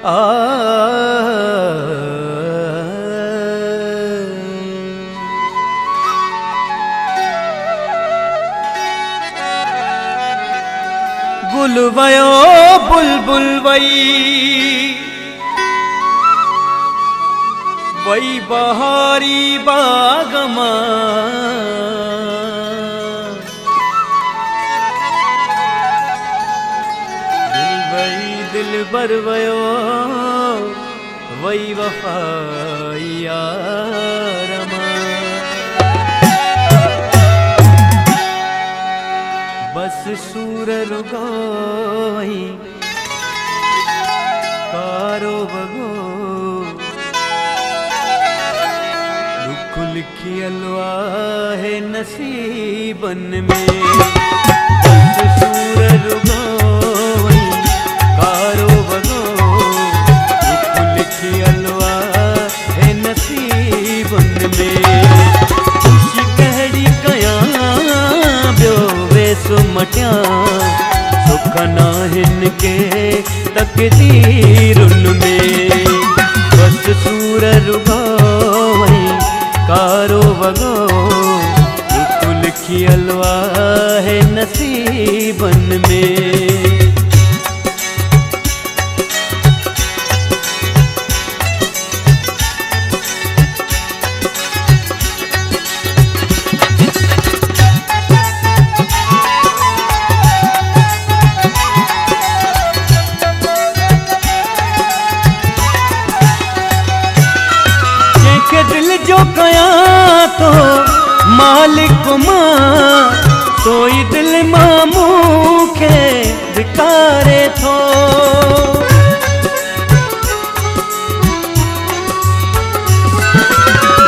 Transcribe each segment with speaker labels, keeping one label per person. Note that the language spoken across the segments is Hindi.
Speaker 1: आ गुल वयो बुलबुल वई बहारी बागमा दिल बर वयो वई वफाई यारमा बस सूर रुगाई कारो बगो दुख लिखियलु आहे नसीबन में बस सूर रुगाई कारो बगो दुख लिखियलु आहे नसीबन में खुशी कहिड़ी कयां ॿियो वेसु मटिया सुख नाहिन के तकदीरुन में बस सूर रुगाई कारो वगो दुख लिखियलु आहे नसीबन में जो कया तो मालिक मां सोई दिल मां मूंखे धिकारे थो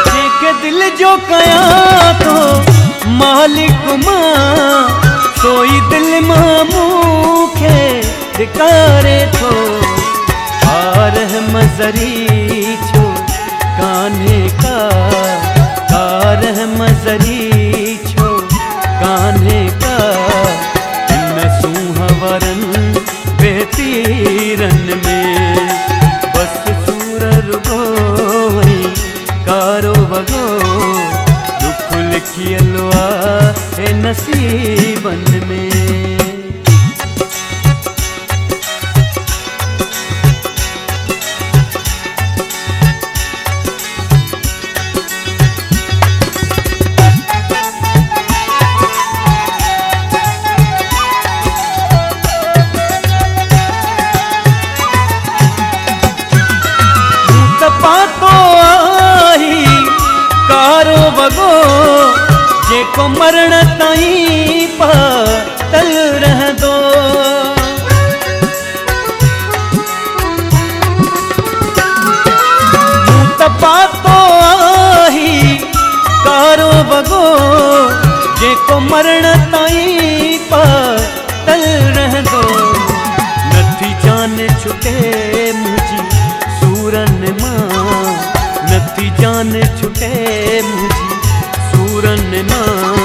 Speaker 1: जेके दिल जो कया तो मालिक मां सोई दिल मां मूंखे धिकारे थो आरह मज़री छो कान्हे का कारह मज़री छो कान्हे का इन सूहवरन बेतीरन में बस सूर रुगोई कारो वगो दुख लिखियलु आहे नसीबन में पातो आई कारो वगो जेको मरण ताईं पातल रहंदो त पातो आई कारो वगो जेको मरण ताईं पातल रहंदो नथी जान छुटे मुंहिंजी सूरन मां नथी जान छुटे मुंहिंजी सूरन मां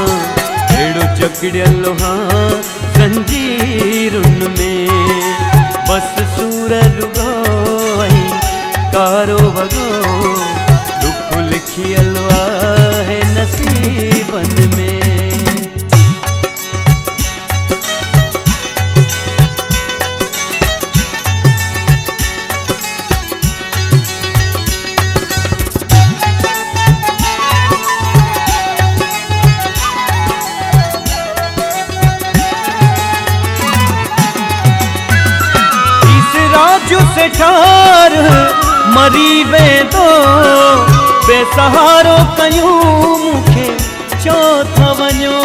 Speaker 1: अहिड़ो जकड़ियल हां ज़ंजीरुन में बस सूर रुगाई कारो वगो दुख लिखियलु आहे नसीबन में राजू से ठार मरी वेंदो बेसहारो कयूं मूंखे चो था वञो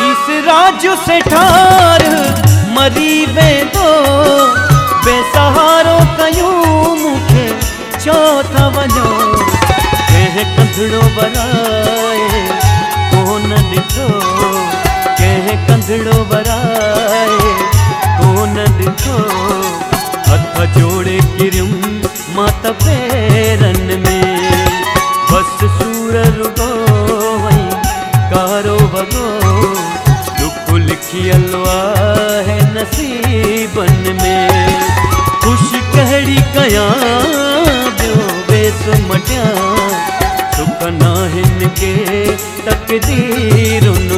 Speaker 1: इस राजू से ठार मरी वेंदो बेसहारो कयूं मूंखे चो था वञो कंहिं कंधड़ो बनाए कोन ॾिठो कंहिं कंधड़ो बराए कोन ॾिठो हथ जोड़े किरियुम मां त पेरन में बस सूर रुगो वई कारो वगो दुख लिखी लिखियल आहे नसीबन में। खुश कहिड़ी कयां ॿियो वेसु मटियां, सुख नाहिन के तकदीरुन